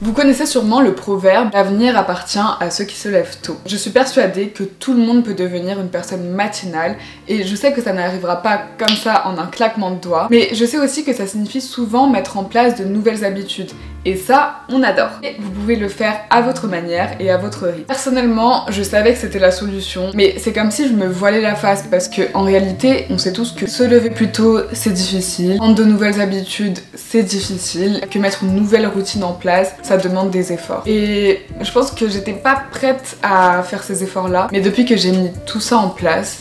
Vous connaissez sûrement le proverbe « L'avenir appartient à ceux qui se lèvent tôt ». Je suis persuadée que tout le monde peut devenir une personne matinale et je sais que ça n'arrivera pas comme ça en un claquement de doigts, mais je sais aussi que ça signifie souvent mettre en place de nouvelles habitudes. Et ça, on adore. Et vous pouvez le faire à votre manière et à votre rythme. Personnellement, je savais que c'était la solution, mais c'est comme si je me voilais la face parce que en réalité, on sait tous que se lever plus tôt, c'est difficile. Prendre de nouvelles habitudes, c'est difficile. Que mettre une nouvelle routine en place, ça demande des efforts. Et je pense que j'étais pas prête à faire ces efforts-là, mais depuis que j'ai mis tout ça en place,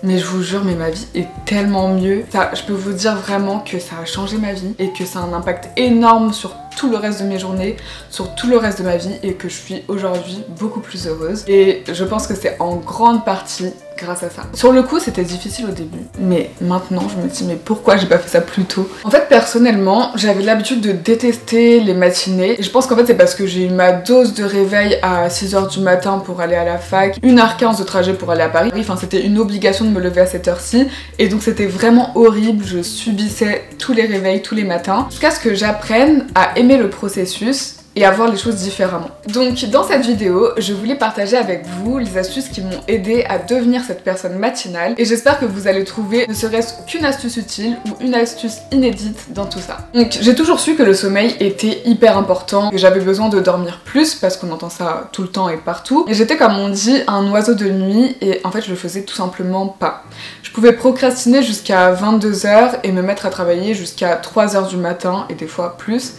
mais je vous jure, mais ma vie est tellement mieux. Ça, je peux vous dire vraiment que ça a changé ma vie et que ça a un impact énorme sur tout le reste de mes journées, sur tout le reste de ma vie et que je suis aujourd'hui beaucoup plus heureuse. Et je pense que c'est en grande partie grâce à ça. Sur le coup, c'était difficile au début, mais maintenant je me dis mais pourquoi j'ai pas fait ça plus tôt? En fait, personnellement, j'avais l'habitude de détester les matinées et je pense qu'en fait c'est parce que j'ai eu ma dose de réveil à 6h du matin pour aller à la fac, 1h15 de trajet pour aller à Paris, enfin c'était une obligation de me lever à cette heure-ci et donc c'était vraiment horrible, je subissais tous les réveils, tous les matins, jusqu'à ce que j'apprenne à aimer le processus et à voir les choses différemment. Donc dans cette vidéo, je voulais partager avec vous les astuces qui m'ont aidé à devenir cette personne matinale et j'espère que vous allez trouver ne serait-ce qu'une astuce utile ou une astuce inédite dans tout ça. Donc j'ai toujours su que le sommeil était hyper important, que j'avais besoin de dormir plus parce qu'on entend ça tout le temps et partout. Et j'étais comme on dit un oiseau de nuit et en fait je le faisais tout simplement pas. Je pouvais procrastiner jusqu'à 22h et me mettre à travailler jusqu'à 3h du matin et des fois plus.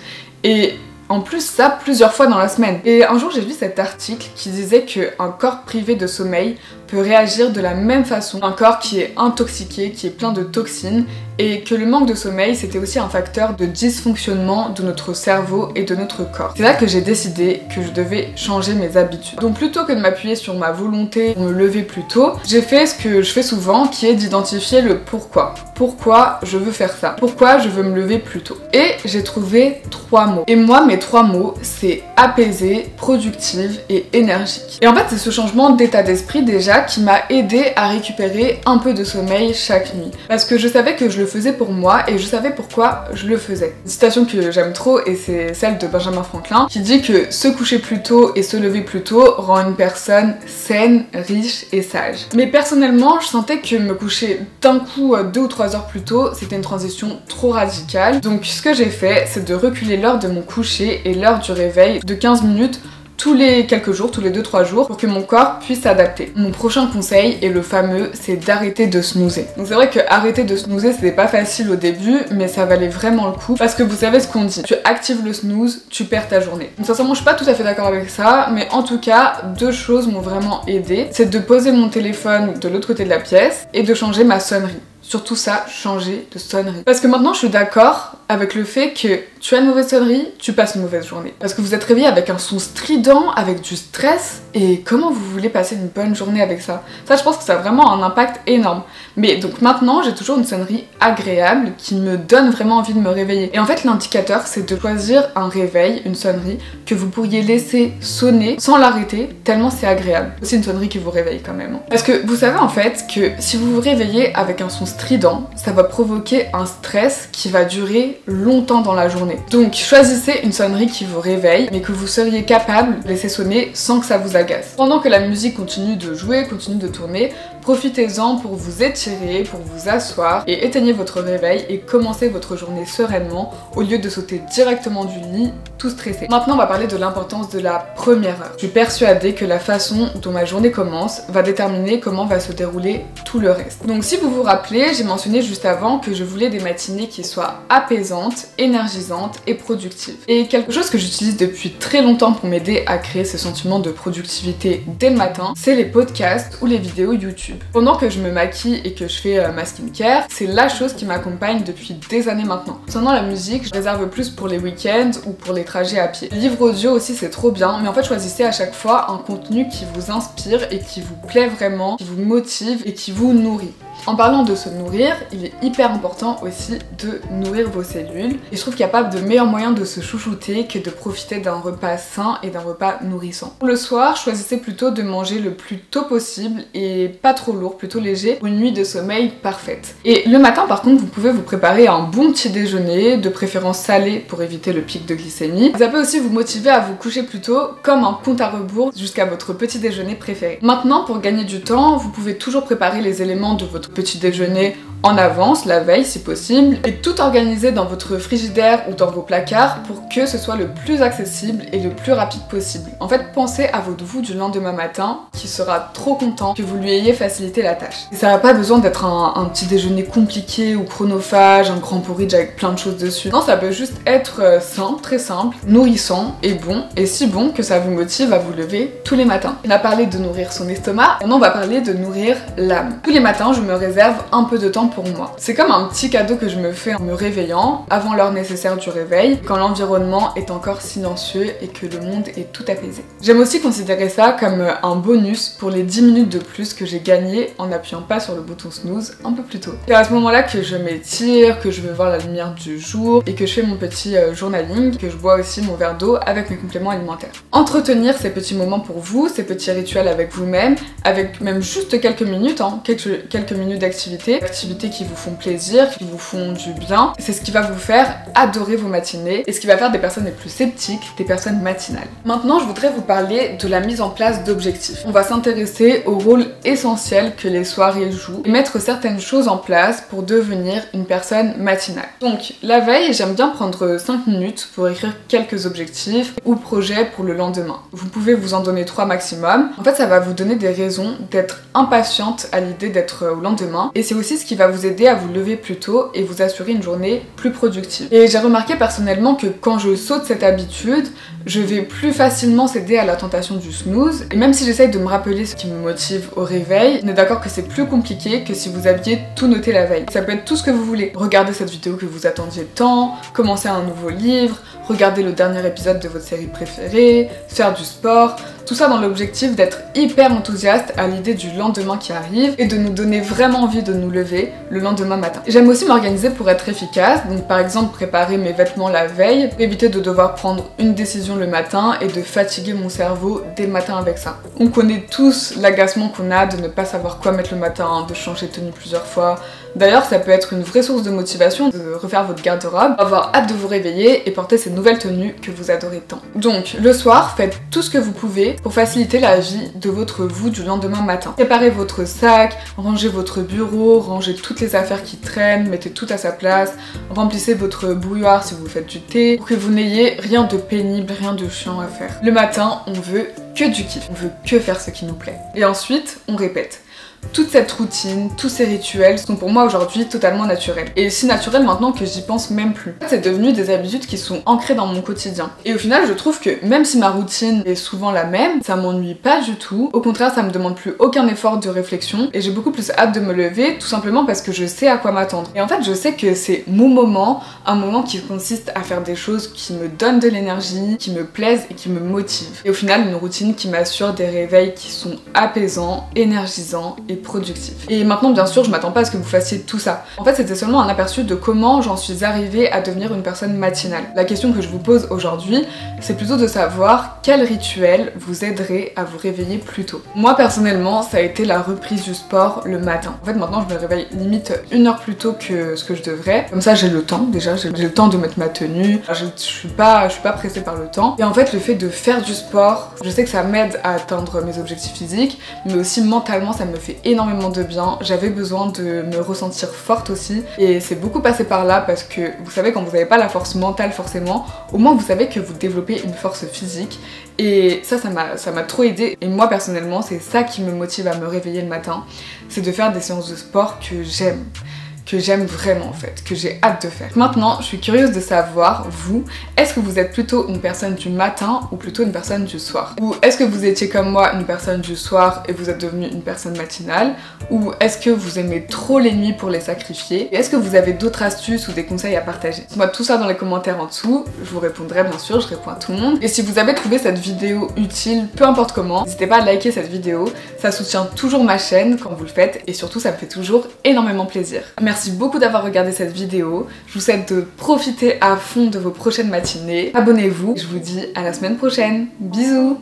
Et en plus ça plusieurs fois dans la semaine. Et un jour j'ai vu cet article qui disait qu'un corps privé de sommeil peut réagir de la même façon. Un corps qui est intoxiqué, qui est plein de toxines et que le manque de sommeil c'était aussi un facteur de dysfonctionnement de notre cerveau et de notre corps. C'est là que j'ai décidé que je devais changer mes habitudes. Donc plutôt que de m'appuyer sur ma volonté pour me lever plus tôt, j'ai fait ce que je fais souvent qui est d'identifier le pourquoi. Pourquoi je veux faire ça? Pourquoi je veux me lever plus tôt? Et j'ai trouvé 3 mots. Et moi mes 3 mots c'est apaisée, productive et énergique. Et en fait c'est ce changement d'état d'esprit déjà qui m'a aidé à récupérer un peu de sommeil chaque nuit. Parce que je savais que je le faisais pour moi et je savais pourquoi je le faisais. Une citation que j'aime trop et c'est celle de Benjamin Franklin qui dit que se coucher plus tôt et se lever plus tôt rend une personne saine, riche et sage. Mais personnellement je sentais que me coucher d'un coup 2 ou 3 heures plus tôt c'était une transition trop radicale. Donc ce que j'ai fait c'est de reculer l'heure de mon coucher et l'heure du réveil de 15 minutes tous les quelques jours, tous les 2-3 jours, pour que mon corps puisse s'adapter. Mon prochain conseil est le fameux, c'est d'arrêter de snoozer. Donc c'est vrai que arrêter de snoozer c'était pas facile au début, mais ça valait vraiment le coup, parce que vous savez ce qu'on dit, tu actives le snooze, tu perds ta journée. Donc sincèrement je suis pas tout à fait d'accord avec ça, mais en tout cas, 2 choses m'ont vraiment aidé, c'est de poser mon téléphone de l'autre côté de la pièce et de changer ma sonnerie. Surtout ça, changer de sonnerie. Parce que maintenant je suis d'accord avec le fait que tu as une mauvaise sonnerie, tu passes une mauvaise journée. Parce que vous êtes réveillé avec un son strident, avec du stress, et comment vous voulez passer une bonne journée avec ça? Ça je pense que ça a vraiment un impact énorme. Mais donc maintenant j'ai toujours une sonnerie agréable qui me donne vraiment envie de me réveiller. Et en fait l'indicateur c'est de choisir un réveil, une sonnerie que vous pourriez laisser sonner sans l'arrêter, tellement c'est agréable. C'est une sonnerie qui vous réveille quand même. Parce que vous savez en fait que si vous vous réveillez avec un son strident, ça va provoquer un stress qui va durer longtemps dans la journée. Donc choisissez une sonnerie qui vous réveille mais que vous seriez capable de laisser sonner sans que ça vous agace. Pendant que la musique continue de jouer, continue de tourner, profitez-en pour vous étirer, pour vous asseoir et éteignez votre réveil et commencez votre journée sereinement au lieu de sauter directement du lit tout stressé. Maintenant on va parler de l'importance de la première heure. Je suis persuadée que la façon dont ma journée commence va déterminer comment va se dérouler tout le reste. Donc si vous vous rappelez, j'ai mentionné juste avant que je voulais des matinées qui soient apaisantes, énergisantes et productives. Et quelque chose que j'utilise depuis très longtemps pour m'aider à créer ce sentiment de productivité dès le matin, c'est les podcasts ou les vidéos YouTube. Pendant que je me maquille et que je fais ma skincare, c'est la chose qui m'accompagne depuis des années maintenant. Concernant la musique, je réserve plus pour les week-ends ou pour les trajets à pied. Les livres audio aussi c'est trop bien, mais en fait choisissez à chaque fois un contenu qui vous inspire et qui vous plaît vraiment, qui vous motive et qui vous nourrit. En parlant de se nourrir, il est hyper important aussi de nourrir vos cellules. Et je trouve qu'il n'y a pas de meilleur moyen de se chouchouter que de profiter d'un repas sain et d'un repas nourrissant. Pour le soir, choisissez plutôt de manger le plus tôt possible et pas trop lourd, plutôt léger, pour une nuit de sommeil parfaite. Et le matin par contre, vous pouvez vous préparer un bon petit déjeuner, de préférence salé pour éviter le pic de glycémie. Ça peut aussi vous motiver à vous coucher plus tôt, comme un compte à rebours jusqu'à votre petit déjeuner préféré. Maintenant, pour gagner du temps, vous pouvez toujours préparer les éléments de votre petit déjeuner en avance, la veille si possible, et tout organiser dans votre frigidaire ou dans vos placards pour que ce soit le plus accessible et le plus rapide possible. En fait, pensez à votre vous du lendemain matin qui sera trop content que vous lui ayez facilité la tâche. Et ça n'a pas besoin d'être un petit déjeuner compliqué ou chronophage, un grand porridge avec plein de choses dessus. Non, ça peut juste être sain, très simple, nourrissant et bon, et si bon que ça vous motive à vous lever tous les matins. On a parlé de nourrir son estomac, maintenant on va parler de nourrir l'âme. Tous les matins, je me réserve un peu de temps pour moi. C'est comme un petit cadeau que je me fais en me réveillant, avant l'heure nécessaire du réveil, quand l'environnement est encore silencieux et que le monde est tout apaisé. J'aime aussi considérer ça comme un bonus pour les 10 minutes de plus que j'ai gagné en n'appuyant pas sur le bouton snooze un peu plus tôt. C'est à ce moment-là que je m'étire, que je veux voir la lumière du jour et que je fais mon petit journaling, que je bois aussi mon verre d'eau avec mes compléments alimentaires. Entretenir ces petits moments pour vous, ces petits rituels avec vous-même, avec même juste quelques minutes, quelques minutes d'activité, qui vous font plaisir, qui vous font du bien. C'est ce qui va vous faire adorer vos matinées et ce qui va faire des personnes les plus sceptiques, des personnes matinales. Maintenant, je voudrais vous parler de la mise en place d'objectifs. On va s'intéresser au rôle essentiel que les soirées jouent et mettre certaines choses en place pour devenir une personne matinale. Donc, la veille, j'aime bien prendre 5 minutes pour écrire quelques objectifs ou projets pour le lendemain. Vous pouvez vous en donner 3 maximum. En fait, ça va vous donner des raisons d'être impatiente à l'idée d'être au lendemain et c'est aussi ce qui va vous aider à vous lever plus tôt et vous assurer une journée plus productive. Et j'ai remarqué personnellement que quand je saute cette habitude, je vais plus facilement céder à la tentation du snooze. Et même si j'essaye de me rappeler ce qui me motive au réveil, on est d'accord que c'est plus compliqué que si vous aviez tout noté la veille. Ça peut être tout ce que vous voulez. Regardez cette vidéo que vous attendiez tant, commencer un nouveau livre, regarder le dernier épisode de votre série préférée, faire du sport, tout ça dans l'objectif d'être hyper enthousiaste à l'idée du lendemain qui arrive et de nous donner vraiment envie de nous lever le lendemain matin. J'aime aussi m'organiser pour être efficace, donc par exemple préparer mes vêtements la veille, pour éviter de devoir prendre une décision le matin et de fatiguer mon cerveau dès le matin avec ça. On connaît tous l'agacement qu'on a de ne pas savoir quoi mettre le matin, de changer de tenue plusieurs fois. D'ailleurs, ça peut être une vraie source de motivation de refaire votre garde-robe, avoir hâte de vous réveiller et porter ces nouvelles tenues que vous adorez tant. Donc, le soir, faites tout ce que vous pouvez pour faciliter la vie de votre vous du lendemain matin. Préparez votre sac, rangez votre bureau, rangez toutes les affaires qui traînent, mettez tout à sa place, remplissez votre bouilloire si vous faites du thé, pour que vous n'ayez rien de pénible, rien de chiant à faire. Le matin, on veut que du kiff, on veut que faire ce qui nous plaît. Et ensuite, on répète. Toute cette routine, tous ces rituels sont pour moi aujourd'hui totalement naturels. Et si naturels maintenant que j'y pense même plus. C'est devenu des habitudes qui sont ancrées dans mon quotidien. Et au final, je trouve que même si ma routine est souvent la même, ça m'ennuie pas du tout. Au contraire, ça me demande plus aucun effort de réflexion et j'ai beaucoup plus hâte de me lever, tout simplement parce que je sais à quoi m'attendre. Et en fait, je sais que c'est mon moment, un moment qui consiste à faire des choses qui me donnent de l'énergie, qui me plaisent et qui me motivent. Et au final, une routine qui m'assure des réveils qui sont apaisants, énergisants et productif. Et maintenant, bien sûr, je m'attends pas à ce que vous fassiez tout ça. En fait, c'était seulement un aperçu de comment j'en suis arrivée à devenir une personne matinale. La question que je vous pose aujourd'hui, c'est plutôt de savoir quel rituel vous aiderait à vous réveiller plus tôt. Moi, personnellement, ça a été la reprise du sport le matin. En fait, maintenant, je me réveille limite 1 heure plus tôt que ce que je devrais. Comme ça, j'ai le temps, déjà, j'ai le temps de mettre ma tenue. Je suis pas pressée par le temps. Et en fait, le fait de faire du sport, je sais que ça m'aide à atteindre mes objectifs physiques, mais aussi mentalement, ça me fait énormément de bien. J'avais besoin de me ressentir forte aussi et c'est beaucoup passé par là parce que vous savez, quand vous n'avez pas la force mentale forcément, au moins vous savez que vous développez une force physique et ça m'a trop aidé. Et moi personnellement, c'est ça qui me motive à me réveiller le matin, c'est de faire des séances de sport que j'aime, que j'aime vraiment en fait, que j'ai hâte de faire. Maintenant, je suis curieuse de savoir, vous, est-ce que vous êtes plutôt une personne du matin ou plutôt une personne du soir? Ou est-ce que vous étiez comme moi une personne du soir et vous êtes devenue une personne matinale? Ou est-ce que vous aimez trop les nuits pour les sacrifier? Et est-ce que vous avez d'autres astuces ou des conseils à partager? Dites-moi tout ça dans les commentaires en dessous, je vous répondrai bien sûr, je réponds à tout le monde. Et si vous avez trouvé cette vidéo utile, peu importe comment, n'hésitez pas à liker cette vidéo, ça soutient toujours ma chaîne quand vous le faites et surtout ça me fait toujours énormément plaisir. Merci beaucoup d'avoir regardé cette vidéo, je vous souhaite de profiter à fond de vos prochaines matinées, abonnez-vous, je vous dis à la semaine prochaine, bisous.